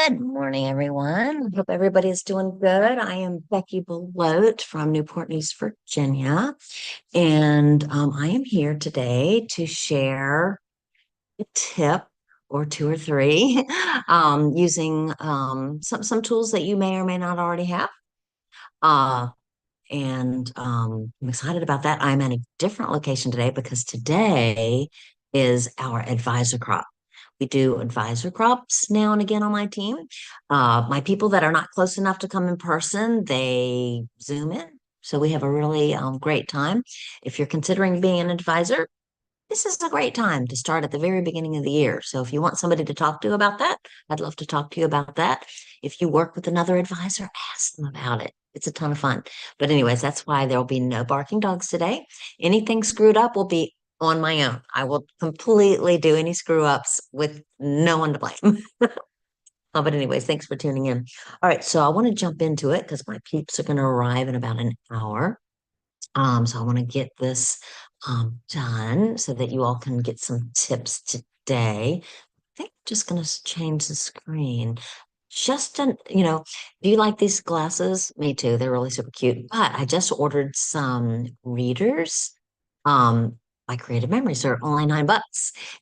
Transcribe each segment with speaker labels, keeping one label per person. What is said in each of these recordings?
Speaker 1: Good morning, everyone. Hope everybody is doing good. I am Beckie Belote from Newport News, Virginia, and I am here today to share a tip or two or three using some tools that you may or may not already have. Uh, and I'm excited about that. I'm at a different location today because today is our advisor crop. We do advisor crops now and again on my team. My people that are not close enough to come in person, they Zoom in. So we have a really great time. If you're considering being an advisor, this is a great time to start at the very beginning of the year. So if you want somebody to talk to about that, I'd love to talk to you about that. If you work with another advisor, ask them about it. It's a ton of fun. But anyways, that's why there'll be no barking dogs today. Anything screwed up will be on my own. I will completely do any screw ups with no one to blame. But anyways, thanks for tuning in. All right, so I want to jump into it because my peeps are going to arrive in about an hour. So I want to get this done so that you all can get some tips today. I think I'm just going to change the screen. Do you like these glasses? Me too. They're really super cute. But I just ordered some readers. Um, by Creative Memories. They're only $9.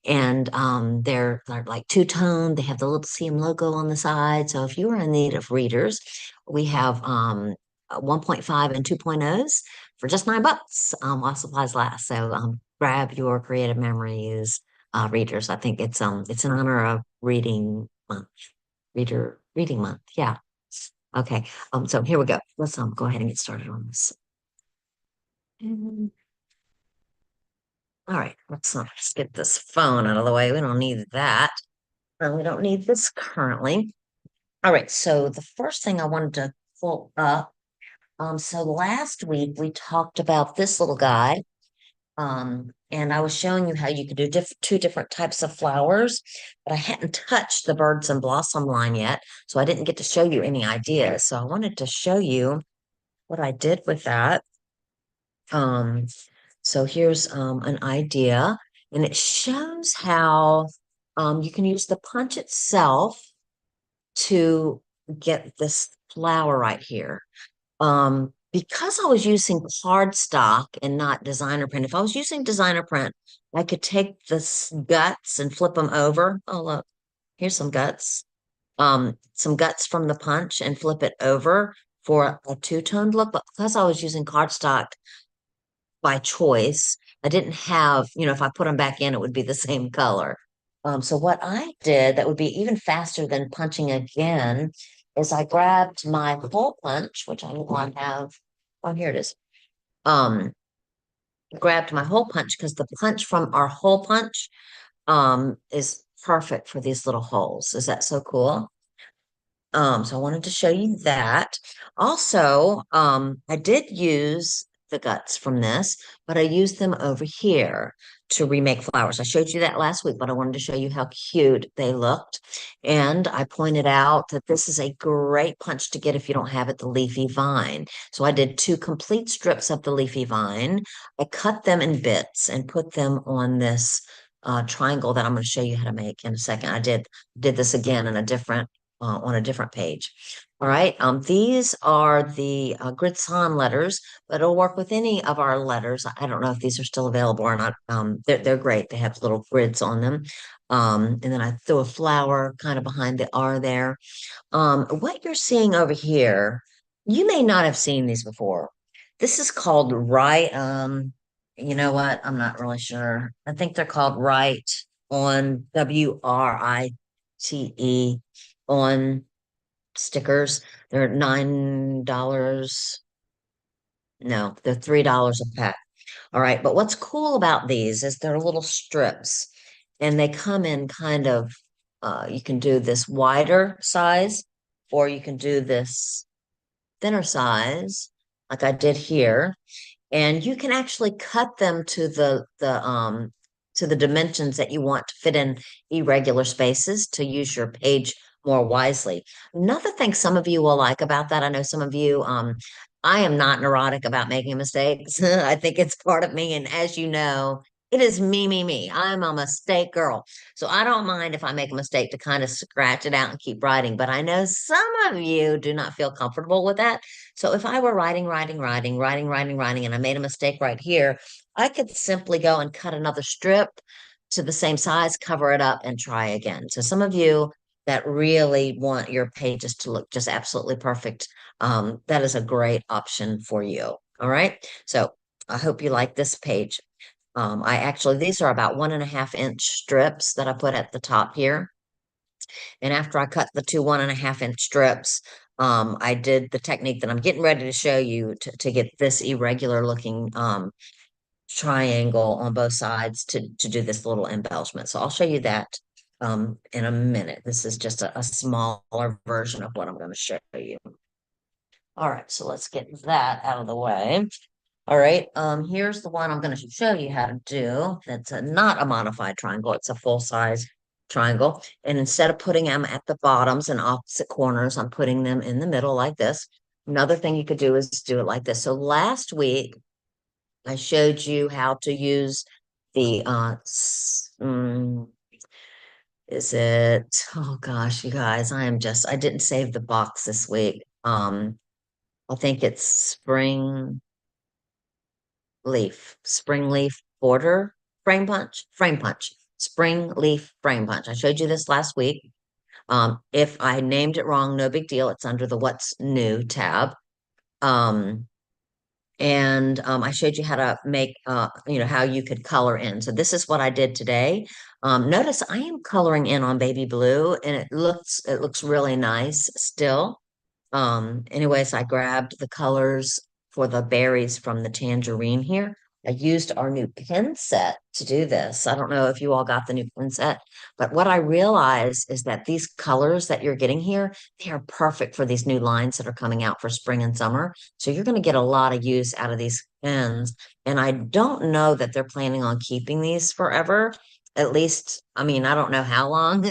Speaker 1: And they're like two-tone. They have the little CM logo on the side. So if you are in need of readers, we have 1.5 and 2.0s for just $9 while supplies last. So grab your Creative Memories readers. I think it's in honor of reading month, reading month. Yeah. Okay. So here we go. Let's go ahead and get started on this. All right, let's get this phone out of the way. We don't need that. We don't need this currently. All right, so the first thing I wanted to pull up. So last week we talked about this little guy. And I was showing you how you could do two different types of flowers, but I hadn't touched the birds and blossom line yet, so I didn't get to show you any ideas. So I wanted to show you what I did with that. Um, so here's an idea, and it shows how you can use the punch itself to get this flower right here. Because I was using cardstock and not designer print, if I was using designer print, I could take the guts and flip them over. Oh, look, here's some guts from the punch and flip it over for a two-toned look. But because I was using cardstock by choice. I didn't have, if I put them back in, it would be the same color. So what I did that would be even faster than punching again is I grabbed my hole punch, which I want to have. Oh, here it is. Um, Grabbed my hole punch because the punch from our hole punch is perfect for these little holes. Is that so cool? So I wanted to show you that. Also, I did use the guts from this, but I used them over here to remake flowers. I showed you that last week, but I wanted to show you how cute they looked. And I pointed out that this is a great punch to get if you don't have it, the leafy vine. So I did two complete strips of the leafy vine. I cut them in bits and put them on this triangle that I'm going to show you how to make in a second. I did this again in a different on a different page. All right. These are the grid sans letters, but it'll work with any of our letters. I don't know if these are still available or not. They're great. They have little grids on them. And then I threw a flower kind of behind the R there. What you're seeing over here, you may not have seen these before. This is called right. You know what? I'm not really sure. I think they're called right on WRITE on stickers. They're $9. No, they're $3 a pack. All right. But what's cool about these is they're little strips and they come in kind of, you can do this wider size or you can do this thinner size like I did here. And you can actually cut them to the dimensions that you want to fit in irregular spaces to use your page more wisely. Another thing some of you will like about that, I know some of you, I am not neurotic about making mistakes. I think it's part of me. And as you know, It is me, me, me. I'm a mistake girl. So I don't mind if I make a mistake to kind of scratch it out and keep writing. But I know some of you do not feel comfortable with that. So if I were writing, and I made a mistake right here, I could simply go and cut another strip to the same size, cover it up, and try again. So some of you that really want your pages to look just absolutely perfect, that is a great option for you. All right. So I hope you like this page. I actually, these are about 1.5 inch strips that I put at the top here. And after I cut the two 1.5 inch strips, I did the technique that I'm getting ready to show you to get this irregular looking triangle on both sides to do this little embellishment. So I'll show you that in a minute. This is just a smaller version of what I'm going to show you. All right, so let's get that out of the way. All right, here's the one I'm going to show you how to do. That's not a modified triangle, it's a full size triangle. And instead of putting them at the bottoms and opposite corners, I'm putting them in the middle like this. Another thing you could do is do it like this. So last week, I showed you how to use the, is it, oh gosh, you guys, I didn't save the box this week. I think it's spring leaf border frame punch, spring leaf frame punch. I showed you this last week. If I named it wrong, no big deal. It's under the What's New tab. And I showed you how to make, how you could color in. So this is what I did today. Notice I am coloring in on baby blue, and it looks really nice still. Anyways, I grabbed the colors for the berries from the tangerine here. I used our new pen set to do this. I don't know if you all got the new pen set, but what I realized is that these colors that you're getting here, they are perfect for these new lines that are coming out for spring and summer. So you're going to get a lot of use out of these pens. And I don't know that they're planning on keeping these forever. At least, I mean, I don't know how long,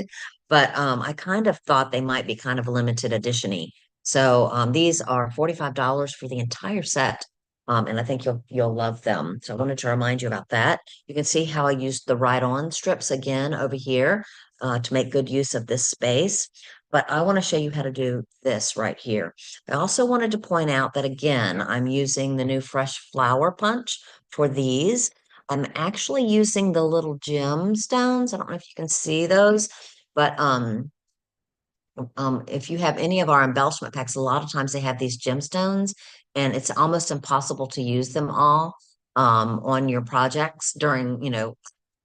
Speaker 1: but I kind of thought they might be kind of limited edition-y. So these are $45 for the entire set. And I think you'll love them. So I wanted to remind you about that. You can see how I used the ride-on strips again over here to make good use of this space. But I want to show you how to do this right here. I also wanted to point out that again, I'm using the new fresh flower punch for these. I'm actually using the little gemstones. I don't know if you can see those, but if you have any of our embellishment packs, a lot of times they have these gemstones, and it's almost impossible to use them all on your projects during,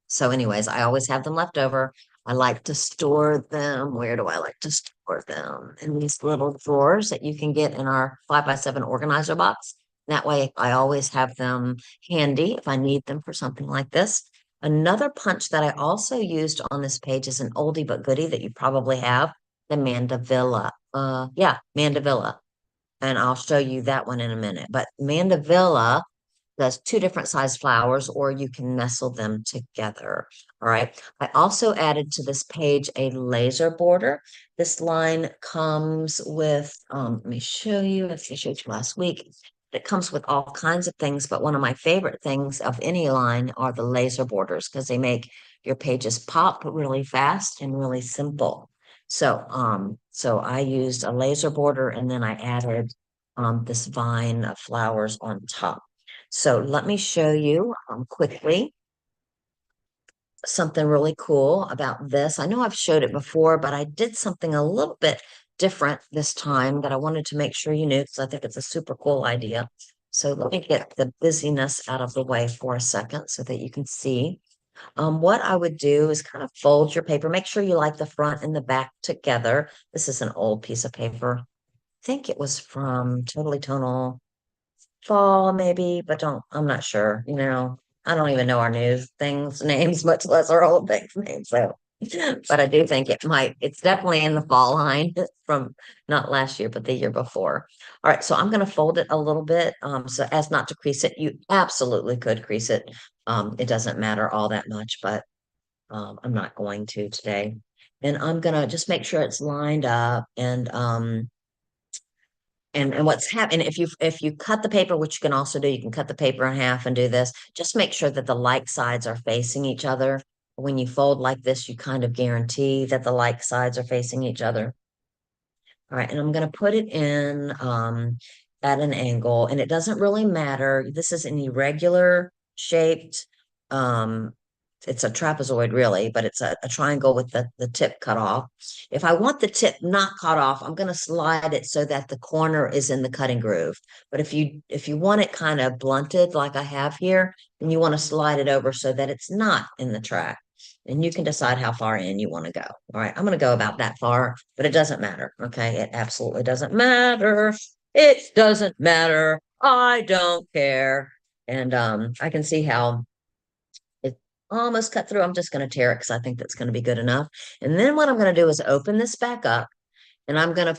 Speaker 1: so anyways, I always have them left over. I like to store them. Where do I like to store them? In these little drawers that you can get in our 5x7 organizer box. That way I always have them handy if I need them for something like this. Another punch that I also used on this page is an oldie but goodie that you probably have, the mandevilla. Yeah, mandevilla. And I'll show you that one in a minute. But mandevilla does two different size flowers, or you can nestle them together. All right. I also added to this page a laser border. This line comes with, let me show you, as I showed you last week. It comes with all kinds of things, but one of my favorite things of any line are the laser borders because they make your pages pop really fast and really simple. So I used a laser border and then I added this vine of flowers on top. So let me show you quickly something really cool about this. I know I've showed it before, but I did something a little bit different this time that I wanted to make sure you knew because I think it's a super cool idea. So let me get the busyness out of the way for a second so that you can see. What I would do is kind of fold your paper. Make sure you like the front and the back together. This is an old piece of paper. I think it was from Totally Tonal fall maybe, but I'm not sure, I don't even know our new things names, much less our old things names. So, but I do think it's definitely in the fall line from not last year, but the year before. All right. So I'm going to fold it a little bit. So as not to crease it, you absolutely could crease it. It doesn't matter all that much, but, I'm not going to today. And I'm going to just make sure it's lined up and, And what's happening, if you cut the paper, which you can also do, you can cut the paper in half and do this, just make sure that the like sides are facing each other. When you fold like this, you kind of guarantee that the like sides are facing each other. All right, and I'm going to put it in at an angle, and it doesn't really matter. This is an irregular shaped, um, it's a trapezoid really, but it's a triangle with the tip cut off. If I want the tip not cut off, I'm going to slide it so that the corner is in the cutting groove. But if you want it kind of blunted like I have here, then you want to slide it over so that it's not in the track. And you can decide how far in you want to go. All right, I'm going to go about that far, but it doesn't matter. Okay, it absolutely doesn't matter. It doesn't matter. I don't care. And I can see how it almost cut through. I'm just going to tear it because I think that's going to be good enough. And then what I'm going to do is open this back up, and I'm going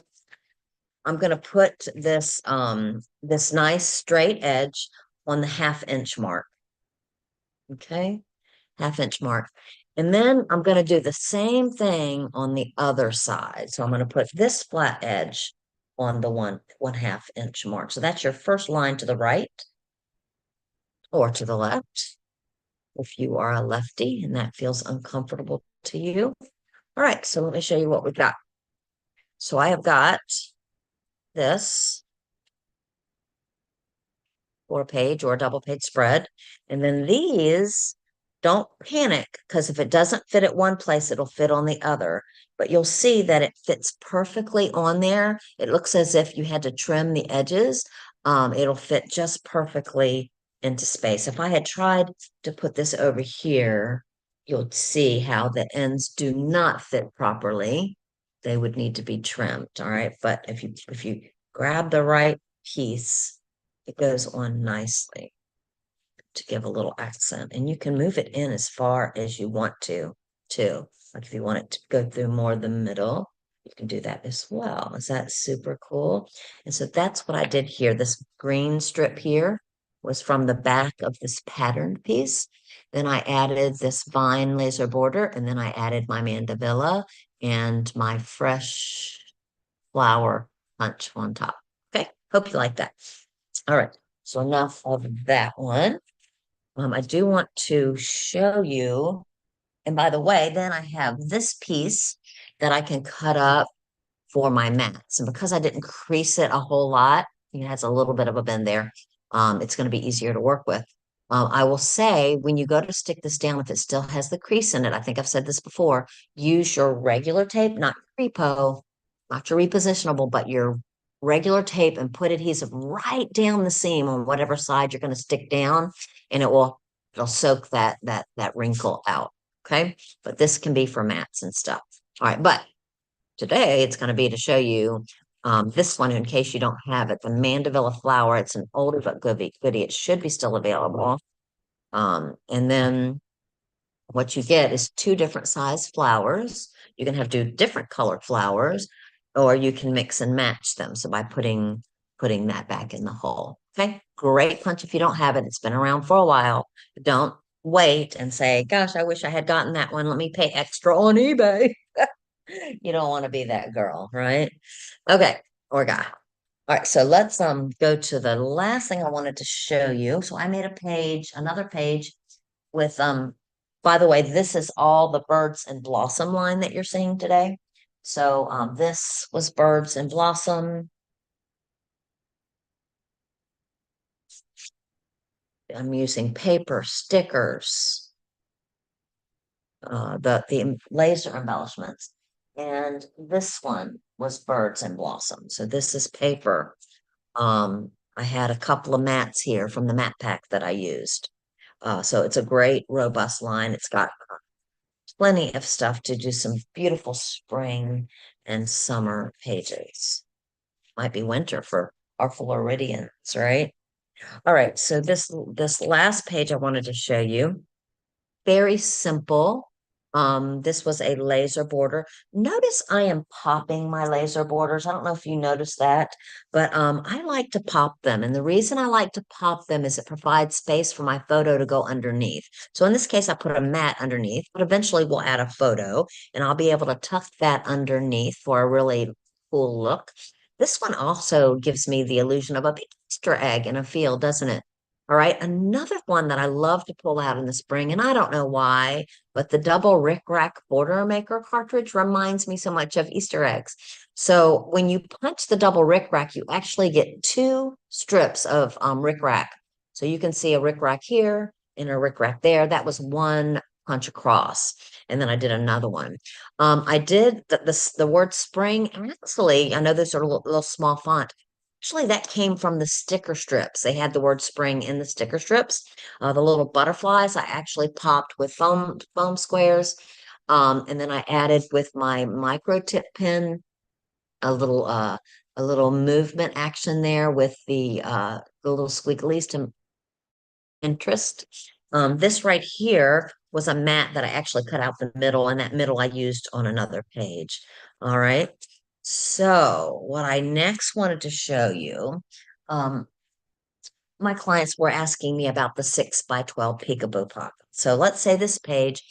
Speaker 1: to put this nice straight edge on the 1/2 inch mark. Okay, 1/2 inch mark. And then I'm going to do the same thing on the other side. So I'm going to put this flat edge on the 1/2 inch mark. So that's your first line to the right or to the left if you are a lefty and that feels uncomfortable to you. All right, so let me show you what we've got. So I have got this 4-page or a double page spread. And then these, don't panic, because if it doesn't fit at one place, it'll fit on the other. But you'll see that it fits perfectly on there. It looks as if you had to trim the edges. It'll fit just perfectly into space. If I had tried to put this over here, you'll see how the ends do not fit properly. They would need to be trimmed, all right? But if you grab the right piece, it goes on nicely to give a little accent. And you can move it in as far as you want to, too. Like if you want it to go through more the middle, you can do that as well. Is that super cool? And so that's what I did here. This green strip here was from the back of this patterned piece. Then I added this vine laser border, and then I added my mandevilla and my fresh flower punch on top. Okay, hope you like that. All right, so enough of that one. I do want to show you, and by the way, then I have this piece that I can cut up for my mats. And because I didn't crease it a whole lot, it has a little bit of a bend there. It's going to be easier to work with. I will say when you go to stick this down, if it still has the crease in it, I think I've said this before, use your regular tape, not repo, not your repositionable, but your regular tape, and put adhesive right down the seam on whatever side you're going to stick down, and it'll soak that wrinkle out. Okay. But this can be for mats and stuff. All right. But today it's going to be to show you this one in case you don't have it, the mandevilla flower. It's an older but goodie. It should be still available. And then what you get is 2 different size flowers. You can have 2 different color flowers, or you can mix and match them. So by putting that back in the hole. Okay, great punch if you don't have it. It's been around for a while. Don't wait and say, gosh, I wish I had gotten that one. Let me pay extra on eBay. You don't want to be that girl, right? Okay, or guy. All right, so let's go to the last thing I wanted to show you. So I made a page, another page with by the way, this is all the birds and blossom line that you're seeing today. So this was birds and blossom. I'm using paper, stickers, the laser embellishments. And this one was birds and blossom. So this is paper. I had a couple of mats here from the mat pack that I used. So it's a great, robust line. It's got plenty of stuff to do some beautiful spring and summer pages. Might be winter for our Floridians, right? All right, so this last page I wanted to show you, very simple. This was a laser border. Notice I am popping my laser borders. I don't know if you noticed that, but I like to pop them. And the reason I like to pop them is it provides space for my photo to go underneath. So in this case, I put a mat underneath, but eventually we'll add a photo and I'll be able to tuck that underneath for a really cool look. This one also gives me the illusion of a big Easter egg in a field, doesn't it? All right, another one that I love to pull out in the spring, and I don't know why, but the double Rick Rack border maker cartridge reminds me so much of Easter eggs. So when you punch the double Rick Rack, you actually get two strips of Rick Rack. So you can see a Rick Rack here and a Rick Rack there. That was one punch across. And then I did another one. I did the word spring. Actually, I know those are a little small font. Actually, that came from the sticker strips. They had the word spring in the sticker strips. The little butterflies I actually popped with foam squares. And then I added with my micro tip pen a little movement action there with the little squigglies to interest. This right here was a mat that I actually cut out the middle, and that middle I used on another page. All right. So what I next wanted to show you, um, my clients were asking me about the 6 by 12 peekaboo pocket. So let's say this page,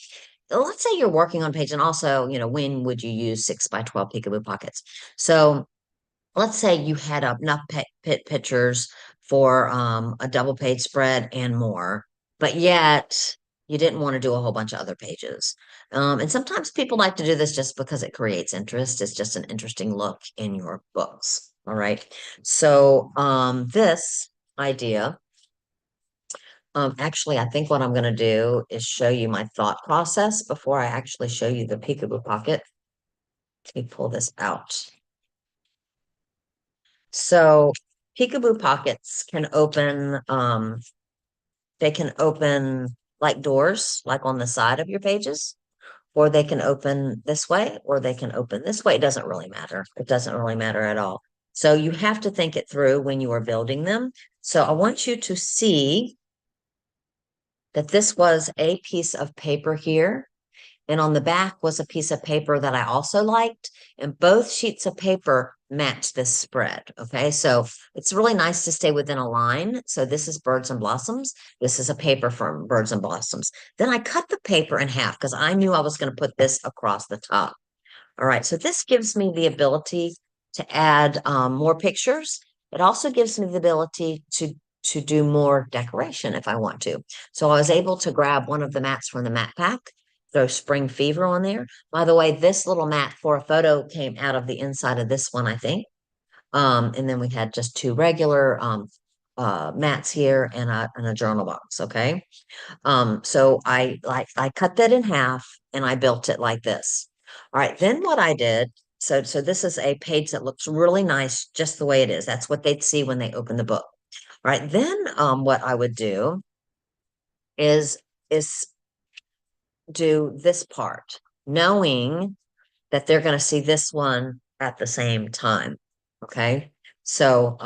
Speaker 1: let's say you're working on page, and also, when would you use 6 by 12 peekaboo pockets? So let's say you had enough pictures for a double page spread and more, but yet you didn't want to do a whole bunch of other pages. And sometimes people like to do this just because it creates interest. It's just an interesting look in your books. All right. So this idea, actually, I think what I'm going to do is show you my thought process before I actually show you the peekaboo pocket. Let me pull this out. So peekaboo pockets can open, they can open like doors, like on the side of your pages, or they can open this way, or they can open this way. It doesn't really matter. It doesn't really matter at all. So you have to think it through when you are building them. So I want you to see that this was a piece of paper here. And on the back was a piece of paper that I also liked. And both sheets of paper match this spread. Okay. So it's really nice to stay within a line. So this is Birds and Blossoms. This is a paper from Birds and Blossoms. Then I cut the paper in half because I knew I was going to put this across the top. All right. So this gives me the ability to add more pictures. It also gives me the ability to do more decoration if I want to. So I was able to grab one of the mats from the mat pack, throw Spring Fever on there. By the way, this little mat for a photo came out of the inside of this one, I think. And then we had just two regular mats here and a journal box. Okay. So I cut that in half and I built it like this. All right, then what I did, so this is a page that looks really nice just the way it is. That's what they'd see when they open the book. All right, then what I would do is do this part, knowing that they're going to see this one at the same time. Okay. So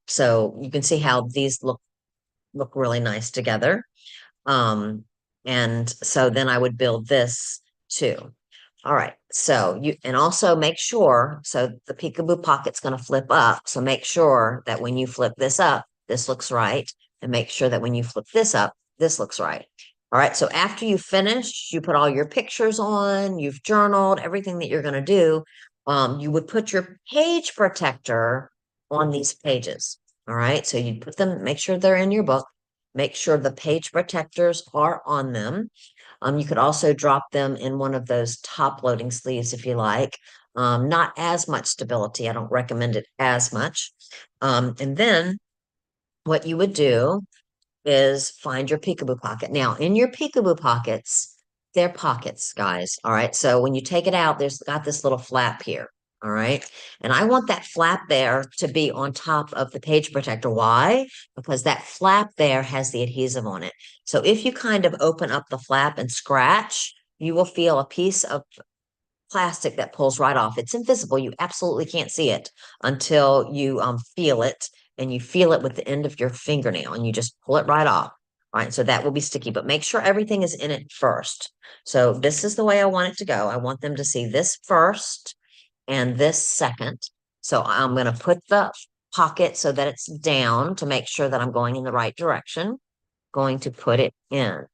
Speaker 1: so you can see how these look really nice together. Um, and so then I would build this too. All right. So and also make sure, so the peekaboo pocket's going to flip up. So make sure that when you flip this up, this looks right. And make sure that when you flip this up, this looks right. All right. So after you finish, you put all your pictures on, you've journaled, everything that you're going to do. You would put your page protector on these pages. All right. So you put them, make sure they're in your book. Make sure the page protectors are on them. You could also drop them in one of those top loading sleeves if you like. Not as much stability. I don't recommend it as much. And then what you would do is find your peekaboo pocket. Now, in your peekaboo pockets, they're pockets, guys. All right. So when you take it out, there's got this little flap here. All right. And I want that flap there to be on top of the page protector. Why? Because that flap there has the adhesive on it. So if you kind of open up the flap and scratch, you will feel a piece of plastic that pulls right off. It's invisible. You absolutely can't see it until you feel it, and you feel it with the end of your fingernail and you just pull it right off. All right, so that will be sticky, but make sure everything is in it first. So this is the way I want it to go. I want them to see this first and this second. So I'm going to put the pocket so that it's down to make sure that I'm going in the right direction. Going to put it in.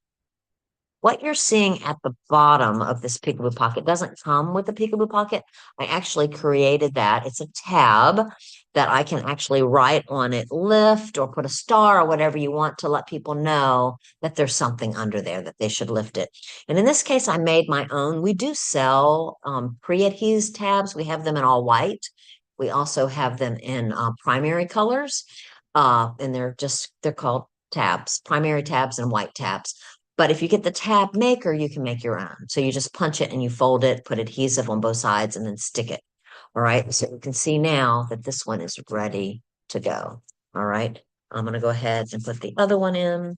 Speaker 1: what you're seeing at the bottom of this peekaboo pocket doesn't come with the peekaboo pocket. I actually created that. It's a tab that I can actually write on it, lift or put a star or whatever you want to let people know that there's something under there that they should lift it. And in this case, I made my own. We do sell pre-adhesed tabs. We have them in all white. We also have them in primary colors. And they're called tabs, primary tabs and white tabs. But if you get the tab maker, you can make your own. So you just punch it and you fold it, put adhesive on both sides, and then stick it. All right. So you can see now that this one is ready to go. All right. I'm going to go ahead and put the other one in.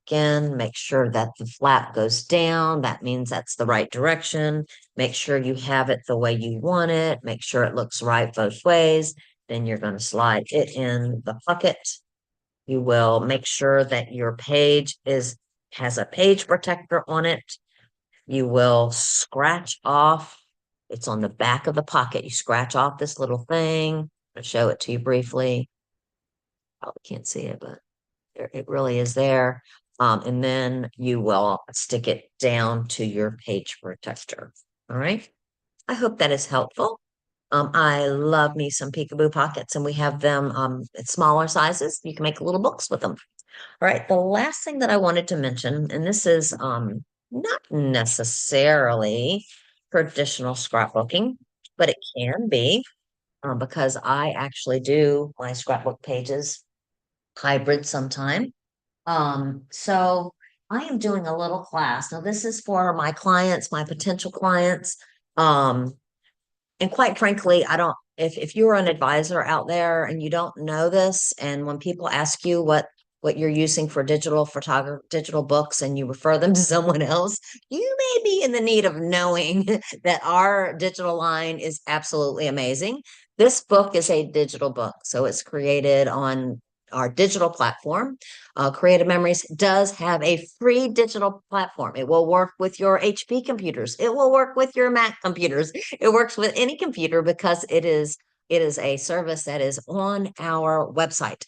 Speaker 1: Again, make sure that the flap goes down. That means that's the right direction. Make sure you have it the way you want it. Make sure it looks right both ways. Then you're going to slide it in the pocket. You will make sure that your page has a page protector on it. You will scratch off. It's on the back of the pocket. You scratch off this little thing. I'll show it to you briefly. Probably can't see it, but it really is there. And then you will stick it down to your page protector. All right. I hope that is helpful. I love me some peekaboo pockets, and we have them at smaller sizes. You can make little books with them. All right, the last thing that I wanted to mention, and this is not necessarily traditional scrapbooking, but it can be because I actually do my scrapbook pages hybrid sometime. So I am doing a little class. Now, this is for my clients, my potential clients. Um, and quite frankly, I don't, if you're an advisor out there and you don't know this, and when people ask you what you're using for digital photography, digital books, and you refer them to someone else, you may be in the need of knowing that our digital line is absolutely amazing. This book is a digital book, so it's created on our digital platform. Creative Memories does have a free digital platform. It will work with your HP computers. It will work with your Mac computers. It works with any computer because it is a service that is on our website.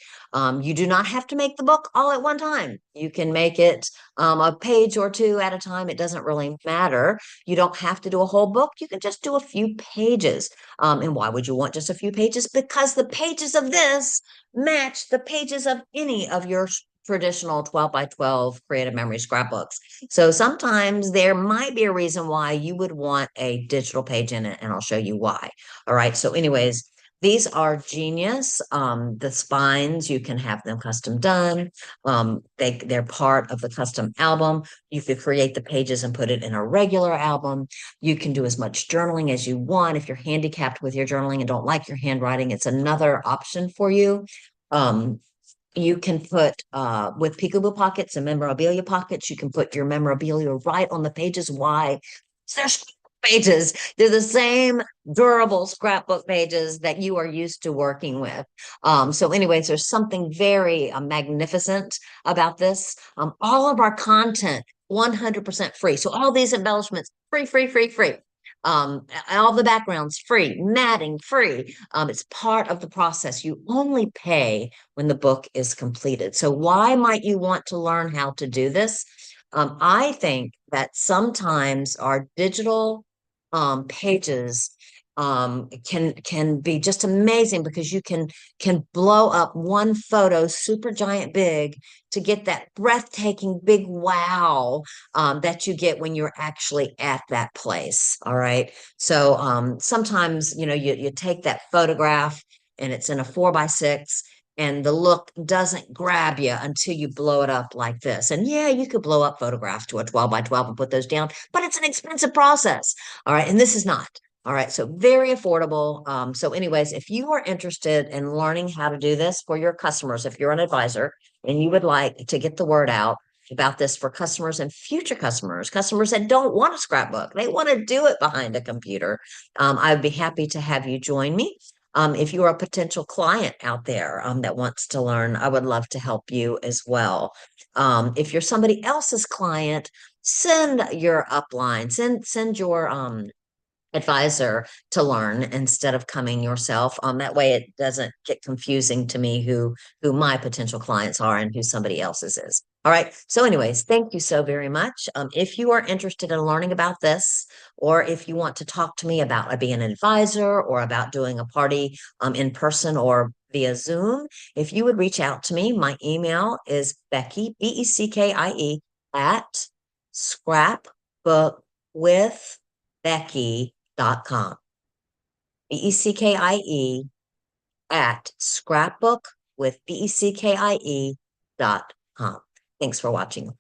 Speaker 1: You do not have to make the book all at one time. You can make it a page or two at a time. It doesn't really matter. You don't have to do a whole book. You can just do a few pages. And why would you want just a few pages? Because the pages of this match the pages of any of your traditional 12 by 12 creative memory scrapbooks. So sometimes there might be a reason why you would want a digital page in it, and I'll show you why. All right. So, anyways, these are genius. The spines, you can have them custom done. They're part of the custom album. You could create the pages and put it in a regular album. You can do as much journaling as you want. If you're handicapped with your journaling and don't like your handwriting, it's another option for you. You can put with peekaboo pockets and memorabilia pockets, you can put your memorabilia right on the pages. Why? They're pages. They're the same durable scrapbook pages that you are used to working with. So, anyways, there's something very magnificent about this. All of our content 100% free. So all these embellishments free, free, free, free. All the backgrounds free, matting free. It's part of the process. You only pay when the book is completed. So why might you want to learn how to do this? I think that sometimes our digital pages can be just amazing because you can blow up one photo super giant big to get that breathtaking big wow that you get when you're actually at that place. All right. So sometimes you take that photograph and it's in a 4x6 and the look doesn't grab you until you blow it up like this. And yeah, you could blow up photographs to a 12 by 12 and put those down, but it's an expensive process. All right. And this is not. All right, so very affordable. So anyways, if you are interested in learning how to do this for your customers, if you're an advisor and you would like to get the word out about this for customers and future customers, customers that don't want a scrapbook, they want to do it behind a computer, I'd be happy to have you join me. If you're a potential client out there that wants to learn, I would love to help you as well. If you're somebody else's client, send your upline, send your advisor to learn instead of coming yourself. That way it doesn't get confusing to me who my potential clients are and who somebody else's is. All right. So, anyways, thank you so very much. If you are interested in learning about this, or if you want to talk to me about being an advisor or about doing a party in person or via Zoom, if you would reach out to me, my email is Beckie, Beckie, at scrapbookwithbecky.com. Beckie at scrapbook with beckie.com. Thanks for watching.